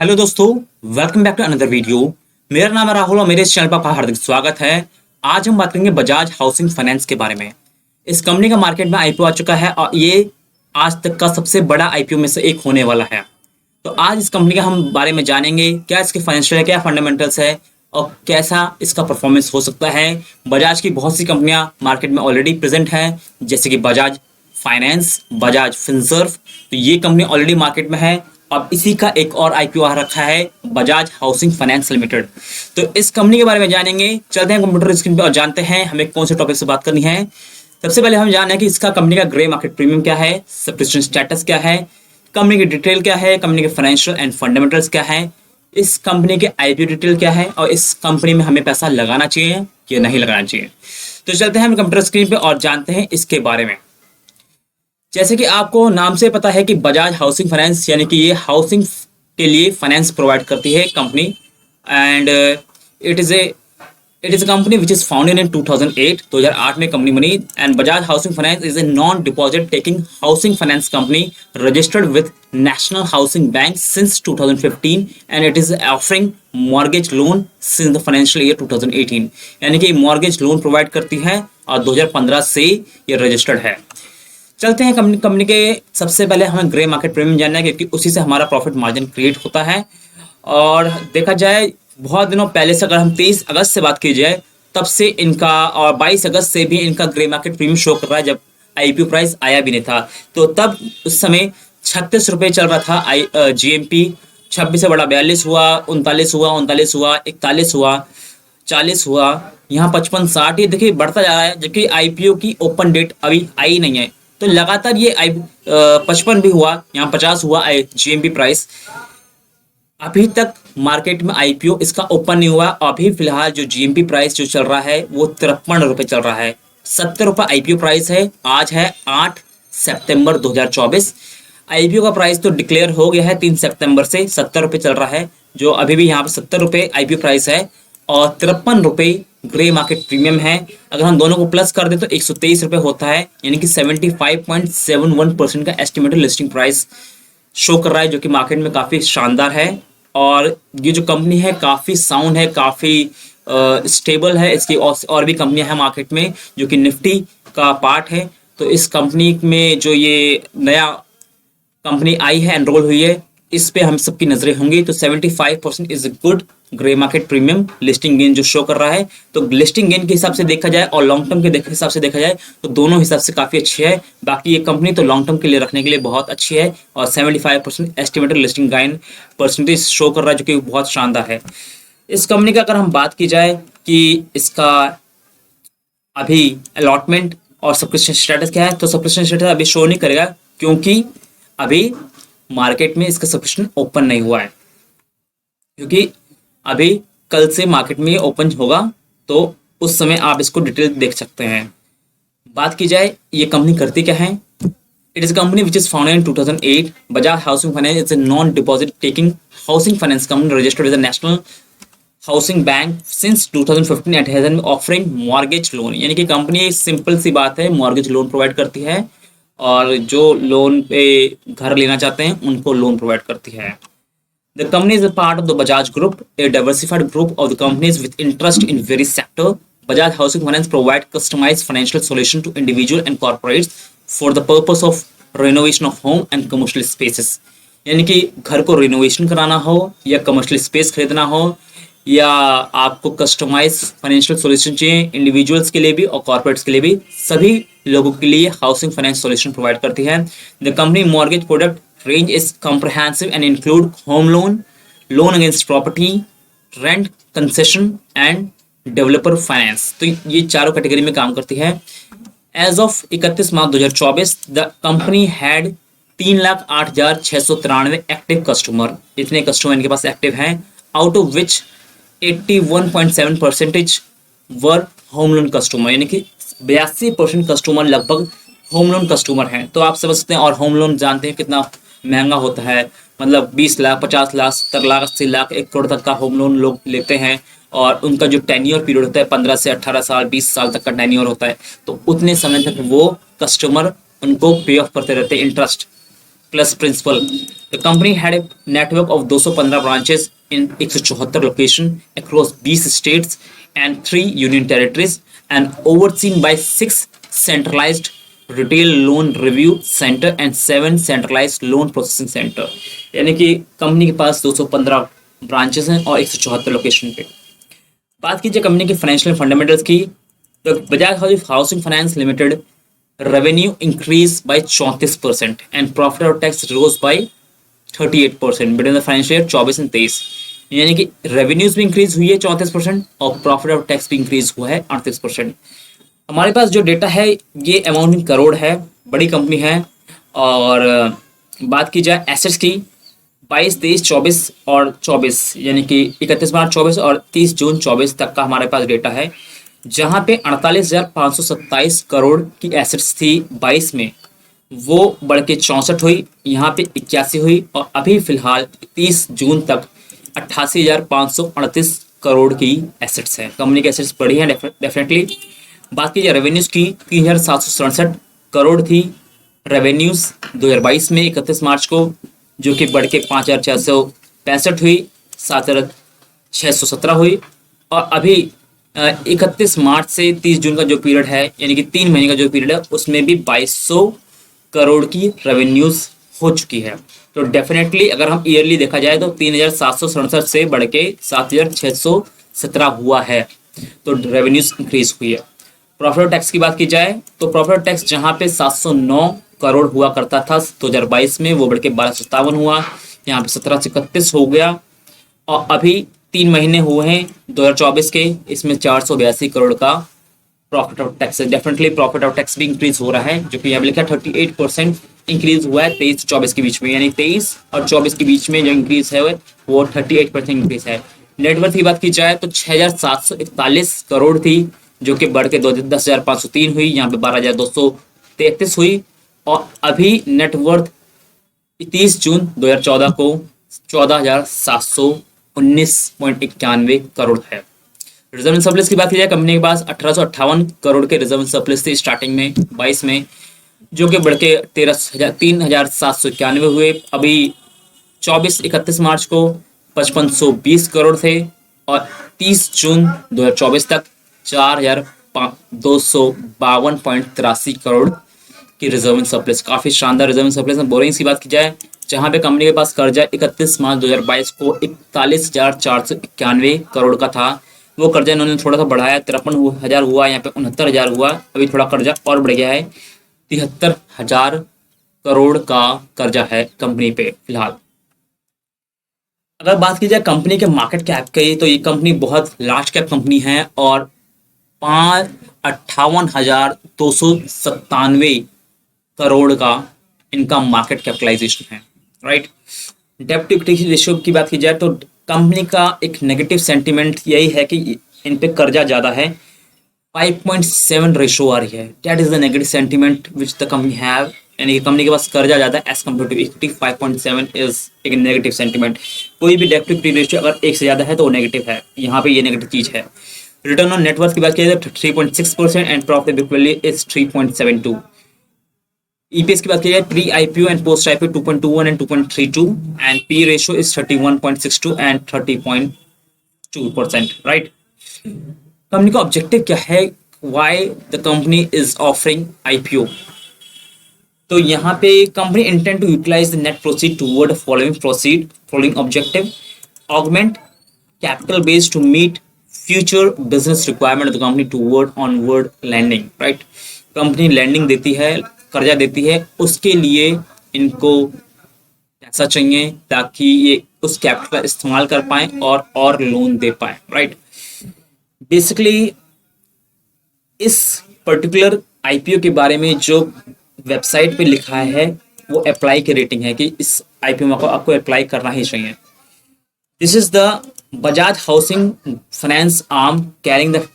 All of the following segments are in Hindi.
हेलो दोस्तों, welcome back to another video. मेरा नाम है राहुल और मेरे इस चैनल पर आपका हार्दिक स्वागत है। आज हम बात करेंगे बजाज हाउसिंग फाइनेंस के बारे में। इस कंपनी का मार्केट में आईपीओ आ चुका है और ये आज तक का सबसे बड़ा आईपीओ में से एक होने वाला है। तो आज इस कंपनी का हम बारे में जानेंगे, क्या इसके फाइनेंशियल है, क्या फंडामेंटल्स है और कैसा इसका परफॉर्मेंस हो सकता है। बजाज की बहुत सी कंपनियां मार्केट में ऑलरेडी प्रेजेंट हैं, जैसे कि बजाज फाइनेंस, बजाज फिनसर्व। तो ये कंपनी ऑलरेडी मार्केट में है। अब इसी का एक और आईपीओ आ रखा है, बजाज हाउसिंग फाइनेंस लिमिटेड। तो इस कंपनी के बारे में जानेंगे। चलते हैं कंप्यूटर स्क्रीन पर और जानते हैं हमें कौन से टॉपिक से बात करनी है। सबसे पहले हम जानें कि इसका कंपनी का ग्रे मार्केट प्रीमियम क्या है, सब्सक्रिप्शन स्टेटस क्या है, कंपनी की डिटेल क्या है, कंपनी के फाइनेंशियल एंड फंडामेंटल्स क्या है, इस कंपनी के आईपीओ डिटेल क्या है और इस कंपनी में हमें पैसा लगाना चाहिए या नहीं लगाना चाहिए। तो चलते हैं हम कंप्यूटर स्क्रीन पे और जानते हैं इसके बारे में। जैसे कि आपको नाम से पता है कि बजाज हाउसिंग फाइनेंस यानी कि ये हाउसिंग के लिए फाइनेंस प्रोवाइड करती है company. And it is a company which is founded in 2008 में कंपनी बनी। And Bajaj housing finance is a non deposit taking housing finance company registered with national housing bank since 2015 and it is offering mortgage loan since the financial year 2018। यानी कि मॉर्गेज लोन प्रोवाइड करती है और 2015 से ये रजिस्टर्ड है। चलते हैं कंपनी के सबसे पहले हमें ग्रे मार्केट प्रीमियम जानना है, क्योंकि उसी से हमारा प्रॉफिट मार्जिन क्रिएट होता है। और देखा जाए बहुत दिनों पहले से, अगर हम 23 अगस्त से बात की जाए तब से इनका, और 22 अगस्त से भी इनका ग्रे मार्केट प्रीमियम शो कर रहा है, जब आईपीओ प्राइस आया भी नहीं था। तो तब उस समय 36 रुपये चल रहा था जीएमपी। 26 से बड़ा 42 हुआ, 39 हुआ, 39 हुआ, 41 हुआ, 40 हुआ, यहाँ 55, 60, ये देखिए बढ़ता जा रहा है। जबकि आईपीओ की ओपन डेट अभी आई नहीं है, तो लगातार ये 55 भी हुआ, यहाँ 50 हुआ जीएमपी प्राइस। अभी तक मार्केट में आईपीओ इसका ओपन नहीं हुआ। अभी फिलहाल जो जीएमपी प्राइस जो चल रहा है वो 53 रुपये चल रहा है। 70 रुपये आईपीओ प्राइस है। आज है 8 सितंबर 2024। आईपीओ का प्राइस तो डिक्लेयर हो गया है 3 सितंबर से, 70 रुपये चल रहा है, जो अभी भी यहाँ पर 70 रुपये आईपीओ प्राइस है और 53 रुपये ग्रे मार्केट प्रीमियम है। अगर हम दोनों को प्लस कर दें तो 123 रुपये होता है, यानी कि 75.71% का एस्टिमेटेड लिस्टिंग प्राइस शो कर रहा है, जो कि मार्केट में काफ़ी शानदार है। और ये जो कंपनी है काफ़ी साउंड है, काफ़ी स्टेबल है। इसकी और भी कंपनियां हैं मार्केट में जो कि निफ्टी का पार्ट है। तो इस कंपनी में जो ये नया कंपनी आई है, एनरोल हुई है, इस पे हम सबकी नजरें होंगी। तो 75% is good grey market premium listing gain जो शो कर रहा है। तो लिस्टिंग गेन के हिसाब से देखा जाए और लॉन्ग टर्म के हिसाब से देखा जाए तो दोनों हिसाब से काफ़ी अच्छी है। बाकी ये कंपनी तो लॉन्ग टर्म के लिए रखने के लिए बहुत अच्छी है और 75% estimated listing gain percentage show कर रहा है, जो कि बहुत शानदार है। इस कंपनी का अगर हम बात की जाए कि इसका अभी अलॉटमेंट और सब्सक्रिप्शन स्टेटस क्या है, तो सब्सक्रिप्शन स्टेटस अभी शो नहीं करेगा, क्योंकि अभी मार्केट में इसका सब्सक्रिप्शन ओपन नहीं हुआ है। क्योंकि अभी कल से मार्केट में ओपन होगा, तो उस समय आप इसको डिटेल देख सकते हैं। बात की जाए ये कंपनी करती क्या है। It is a company which is founded in 2008। Bajaj housing finance is a non deposit taking housing finance company registered with the national housing bank since 2015 and has offering mortgage loan. यानी कि कंपनी, सिंपल सी बात है, मॉर्गेज लोन प्रोवाइड करती है और जो लोन पे घर लेना चाहते हैं उनको लोन प्रोवाइड करती है। The company is a part of the Bajaj Group, a diversified group of the companies with interest in various sectors. Bajaj Housing Finance provides customized financial solutions to individuals and corporates for the purpose of renovation of home and commercial spaces. यानी कि घर को रिनोवेशन कराना हो या कमर्शियल स्पेस खरीदना हो या आपको कस्टमाइज फाइनेंशियल सोल्यूशन चाहिए, इंडिविजुअल्स के लिए भी और कॉर्पोरेट्स के लिए भी, सभी लोगों के लिए हाउसिंग फाइनेंस सोल्यूशन प्रोवाइड करती है। The company mortgage product range is comprehensive and include home loan, loan against property, rent, concession and developer finance। तो ये चारों कैटेगरी में काम करती है। As of 31 March 2024 the company had 3,08,693 active customer. इतने कस्टमर इनके पास एक्टिव हैं, out of which 81.7% were home loan customer. यानी कि 82% कस्टमर लगभग होम लोन कस्टमर हैं। तो आप समझ सकते हैं, और होम लोन जानते हैं कितना महंगा होता है। मतलब 20 लाख, 50 लाख, 70 लाख, 80 लाख, 1 करोड़ तक का होम लोन लोग लेते हैं और उनका जो टेन्योर पीरियड होता है 15 से 18 साल, 20 साल तक का टेन्योर होता है। तो उतने समय तक वो कस्टमर उनको पे ऑफ करते रहते हैं interest. plus principal. The company had a network of 215 branches in 174 locations across 20 states and 3 union territories and overseen by 6 centralized retail loan review center and 7 centralized loan processing center. यानी कि कंपनी के पास 215 ब्रांचेस हैं और 174 लोकेशन पे। बात कीजिए कंपनी की फाइनेंशियल फंडामेंटल्स की, तो Bajaj housing finance limited revenue increased by 34% and profit after tax rose by 38% between the financial year 24 and 23, यानी कि रेवेन्यूज भी इंक्रीज हुई है 34% और प्रॉफिट ऑफ टैक्स भी इंक्रीज हुआ है 38%। हमारे पास जो डेटा है ये अमाउंट इन करोड़ है, बड़ी कंपनी है। और बात की जाए एसेट्स की, 22, 23, 24 और 24 यानी कि 31 मार्च 24 और 30 जून 24 तक का हमारे पास डेटा है, जहां पे 48,527 करोड़ की एसेट्स थी 22 में, वो बढ़ के 64 हुई, यहाँ पे 81 हुई और अभी फिलहाल 30 जून तक 88,538 करोड़ की एसेट्स हैं। कंपनी की एसेट्स बढ़ी हैं डेफिनेटली। बात कीजिए रेवेन्यूज़ की, 3,767 करोड़ थी रेवेन्यूज़ 2022 में 31 मार्च को, जो कि बढ़ के 5,465 हुई, 7,617 हुई और अभी 31 मार्च से 30 जून का जो पीरियड है यानी कि 3 महीने का जो पीरियड है उसमें भी 2200 करोड़ की रेवेन्यूज हो चुकी है। तो डेफिनेटली अगर हम ईयरली देखा जाए तो 3,767 से बढ़ के 7,617 हुआ है, तो रेवेन्यूज इंक्रीज हुई है। प्रॉफिट टैक्स की बात की जाए तो प्रॉफिट टैक्स जहां पे 709 करोड़ हुआ करता था 2022 में, वो बढ़ के 1257 हुआ, यहाँ पे 1731 हो गया और अभी 3 महीने हुए हैं 2024 के, इसमें 482 करोड़ का प्रॉफिट ऑफ टैक्स है। डेफिनेटली प्रॉफिट ऑफ टैक्स भी इंक्रीज हो रहा है, जो कि यहाँ पे लिखा है 38% इंक्रीज हुआ है 23-24 के बीच में, यानी 23 और 24 के बीच में जो इंक्रीज है वो 38% इंक्रीज है। नेटवर्थ की बात की जाए तो 6,741 करोड़ थी, जो कि बढ़ के 10,503 हुई, यहाँ पे 12,233 हुई और अभी नेटवर्थ 30 जून 2014 को 14,719.91 करोड़ है। रिजर्व सरप्लस की बात की जाए, कंपनी के पास 1858 करोड़ के रिजर्व सरप्लस थे स्टार्टिंग में 22 में, जो कि बढ़ के 3,791 हुए। अभी 31 मार्च को 5520 करोड़ थे और 30 जून 2024 तक 4,252.83 करोड़ की रिजर्व सरप्लस, काफी शानदार रिजर्व सरप्लस है। बोरिंग्स की बात की जाए, जहां पे कंपनी के पास कर्जा 31 मार्च 2022 को 41,491 करोड़ का था, वो कर्जा इन्होंने थोड़ा सा बढ़ाया, 53,000 हुआ, यहाँ पे 69,000 हुआ, अभी थोड़ा कर्जा और बढ़ गया है, 73,000 करोड़ का कर्जा है कंपनी पे फिलहाल। अगर बात की जाए कंपनी के मार्केट कैप की, तो ये कंपनी बहुत लार्ज कैप कंपनी है और 58,297 करोड़ का इनका मार्केट कैपिटलाइजेशन है, राइट। डेब्ट टू इक्विटी रेशियो की बात की जाए तो कंपनी का एक नेगेटिव सेंटीमेंट यही है कि इन पे कर्जा ज़्यादा है, 5.7 रेशो आ रही है, that is the negative sentiment which the company have, यानी कि कंपनी के पास कर्जा ज़्यादा है एज कम्पेयर टू इक्विटी। 5.7 इज एक नेगेटिव सेंटीमेंट। कोई भी डेब्ट टू इक्विटी रेशियो अगर 1 से ज़्यादा है तो वो नेगेटिव है, यहाँ पे ये नेगेटिव चीज़ है। रिटर्न ऑन नेटवर्थ की बात की जाए तो 3.6% and profit equally is 3.72। EPS की बात की जाए, pre IPO and post IPO 2.21 and 2.32 and P ratio is 31.62 and 30.2%, right. Company का ऑब्जेक्टिव क्या है, why the company is offering IPO? तो यहाँ पे company intend to utilise the net proceed toward following objective, augment capital base to meet future business requirement of the company toward onward lending, right. Company landing देती है, कर्जा देती है, उसके लिए इनको पैसा चाहिए ताकि ये उस कैपिटल का इस्तेमाल कर पाए और लोन दे पाए, राइट। बेसिकली इस पर्टिकुलर IPO के बारे में जो वेबसाइट पे लिखा है वो अप्लाई की रेटिंग है कि इस IPO में आपको अप्लाई करना ही चाहिए। This is the Bajaj housing finance arm carrying the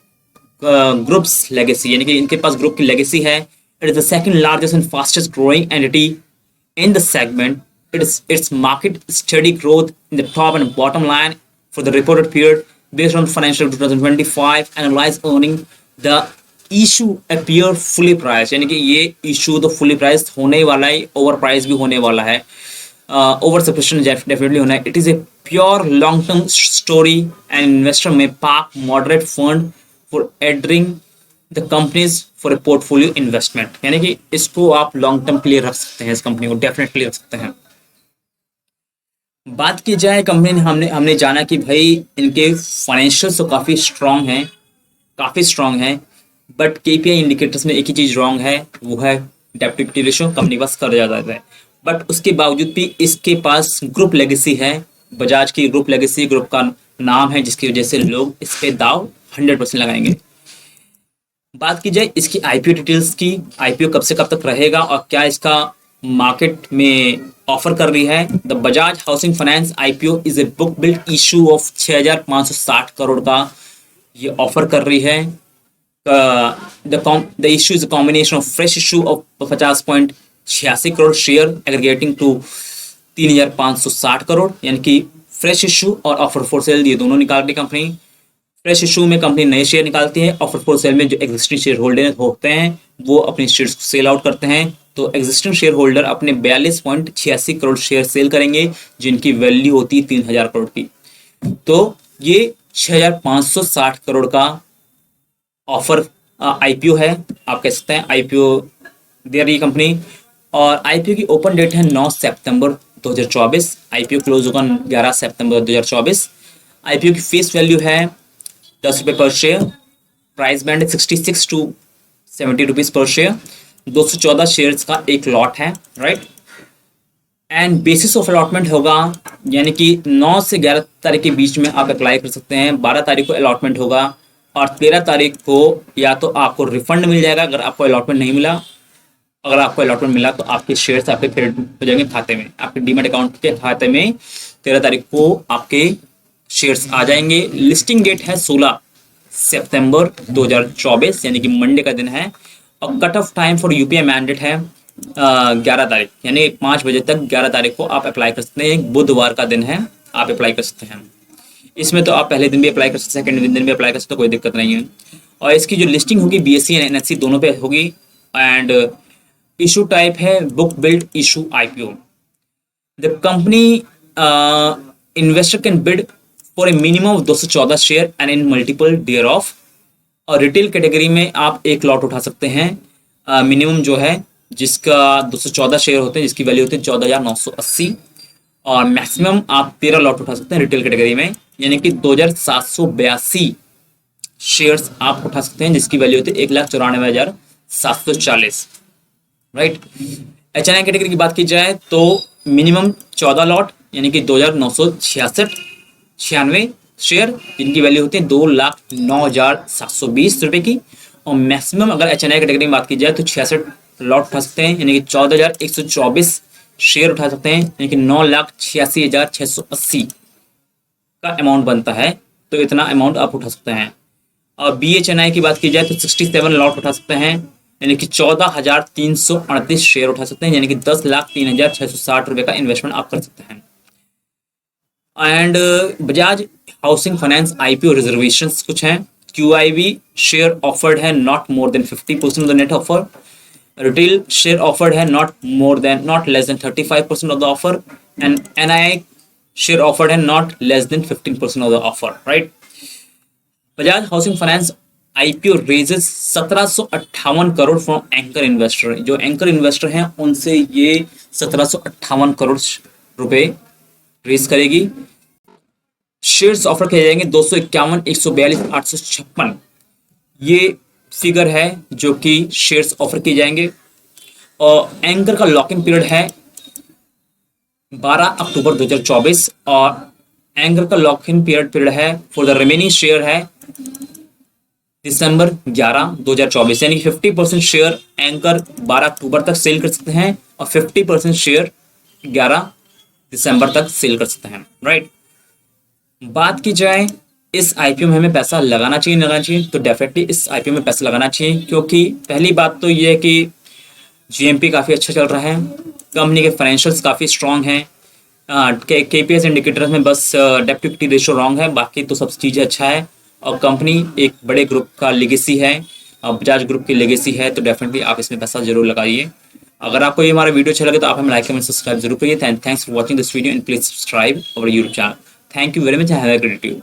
groups legacy, यानी कि इनके पास ग्रुप की लेगेसी है। It is the second largest and fastest growing entity in the segment. Its market steady growth in the top and bottom line for the reported period based on financial 2025 analyzed earning. The issue appear fully price, यानी कि ये इशू तो फुली प्राइस होने वाला है, ओवर प्राइस भी होने वाला है, ओवर सब्सक्रिप्शन डेफिनेटली होना है. It is a pure long term story and investor may park moderate fund for adding the companies for a portfolio investment, यानी कि इसको आप लॉन्ग टर्म के लिए रख सकते हैं, इस कंपनी को डेफिनेटली रख सकते हैं. बात की जाए कंपनी ने, हमने जाना कि भाई इनके फाइनेंशियल्स तो काफ़ी स्ट्रांग हैं, बट केपीआई इंडिकेटर्स में एक ही चीज़ रॉन्ग है, वो है डेब्ट टू इक्विटी रेशियो. कंपनी के पास कर्ज ज़्यादा है, बट उसके बावजूद भी इसके पास ग्रुप लेगेसी है, बजाज की ग्रुप लेगेसी ग्रुप का नाम है, जिसकी वजह से लोग इस पे दाव 100% लगाएंगे. बात की जाए इसकी आईपीओ डिटेल्स की, आईपीओ कब से कब तक रहेगा और क्या इसका मार्केट में ऑफर कर रही है. The Bajaj housing finance IPO is a book build issue of 6,560 crore का ये ऑफर कर रही है. The issue is a combination of fresh issue of 50.86 crore share aggregating to 3,560 crore, यानी कि फ्रेश इशू और ऑफर फॉर सेल ये दोनों निकाल रही कंपनी. फ्रेश इशू में कंपनी नए शेयर निकालती है, ऑफर फॉर सेल में जो एग्जिस्टिंग शेयर होल्डर होते हैं वो अपने शेयर्स को सेल आउट करते हैं. तो एग्जिस्टिंग शेयर होल्डर अपने 42.86 करोड़ शेयर सेल करेंगे, जिनकी वैल्यू होती है 3,000 करोड़ की. तो ये 6,560 करोड़ का ऑफर आईपीओ है, आप कह सकते हैं आईपीओ दे रही कंपनी. और आईपीओ की ओपन डेट है 9 सितंबर 2024, आईपीओ क्लोज होगा 11 सितंबर 2024. आईपीओ की फेस वैल्यू है 10 रुपये पर share, price band 66 to 70 rupees पर शेयर, 214 शेयर्स का एक लॉट है, right. And basis of allotment होगा, यानी कि 9 से 11 तारीख के बीच में आप अप्लाई कर सकते हैं. 12 तारीख को अलॉटमेंट होगा और 13 तारीख को या तो आपको रिफंड मिल जाएगा अगर आपको अलॉटमेंट नहीं मिला. अगर आपको अलॉटमेंट मिला तो आपके शेयर्स आपके क्रेडिट हो जाएंगे खाते में, आपके डीमैट अकाउंट के खाते में 13 तारीख को आपके शेयर्स आ जाएंगे. लिस्टिंग डेट है 16 सितंबर 2024, यानी कि मंडे का दिन है. और cut off time for UPI mandate है 11 तारीख, यानी 5 बजे तक 11 तारीख को आप अप्लाई कर सकते हैं. बुधवार का दिन है, आप अप्लाई कर सकते हैं. इसमें तो आप पहले दिन भी अप्लाई कर सकते हैं, सेकंड दिन भी अप्लाई कर सकते हैं, कोई दिक्कत नहीं है. और इसकी जो लिस्टिंग होगी बीएससी एंड एनएससी दोनों पे होगी. एंड इशू टाइप है book build issue IPO. The company investor can bid for a minimum of 214 share and in multiple thereof. और रिटेल कैटेगरी में आप एक लॉट उठा सकते हैं, मिनिमम जो है जिसका 214 शेयर होते हैं, जिसकी वैल्यू होती है 14,980. और मैक्सिमम आप 13 लॉट उठा सकते हैं रिटेल कैटेगरी में, यानी कि 2,782 शेयर्स आप उठा सकते हैं, जिसकी वैल्यू होती है 1,94,740, राइट. एचएनआई कैटेगरी की बात की जाए तो मिनिमम 14 लॉट, यानी कि 2,996 शेयर, जिनकी वैल्यू होती है 2,09,720 रुपये की. और मैक्सिमम अगर एचएनआई कैटेगरी में बात की जाए तो 66 लॉट उठा सकते हैं, यानी कि 14,124 शेयर उठा सकते हैं, यानी कि 9,86,680 का अमाउंट बनता है. तो इतना अमाउंट आप उठा सकते हैं. और बीएचएनआई की बात की जाए तो 67 लॉट उठा सकते हैं, यानी कि 14,338 शेयर उठा सकते हैं, यानी कि 10,03,660 रुपये का इन्वेस्टमेंट आप कर सकते हैं. And Bajaj housing finance IPO reservations कुछ हैं. क्यूआईबी शेयर ऑफर्ड है not more than 50% of the net offer. Retail share offered है not less than 35% of the offer. And NII share offered है not less than 15% of the offer, right. Bajaj housing finance IPO raises 1758 crore from anchor investor. जो एंकर इन्वेस्टर हैं उनसे ये 1758 करोड़ रुपए रेज करेगी. शेयर्स ऑफर किए जाएंगे 251, 142, 856, ये फिगर है जो कि शेयर्स ऑफर किए जाएंगे. और एंकर का लॉकिंग पीरियड है 12 अक्टूबर 2024 और एंकर का लॉकिंग पीरियड है फॉर द रिमेनिंग शेयर है दिसंबर 11, 2024, यानी 50% शेयर एंकर 12 अक्टूबर तक सेल कर सकते हैं और 50% शेयर 11 दिसंबर तक सेल कर सकते हैं, राइट. बात की जाए इस आईपीओ में हमें पैसा लगाना चाहिए, तो डेफिनेटली इस आईपीओ में पैसा लगाना चाहिए, क्योंकि पहली बात तो ये है कि जीएमपी काफ़ी अच्छा चल रहा है, कंपनी के फाइनेंशियल्स काफ़ी स्ट्रांग हैं. केपीएस इंडिकेटर्स में बस डेब्ट टू इक्विटी रेशियो रॉन्ग है, बाकी तो सब चीज़ें अच्छा है. और कंपनी एक बड़े ग्रुप का लेगेसी है, बजाज ग्रुप की लेगेसी है, तो डेफिनेटली आप इसमें पैसा जरूर लगाइए। अगर आपको ये हमारा वीडियो अच्छा लगे तो आप हमें लाइक कमेंट सब्सक्राइब जरूर करिए। Thanks for watching this video and please subscribe our YouTube channel. Thank you very much, have a great day.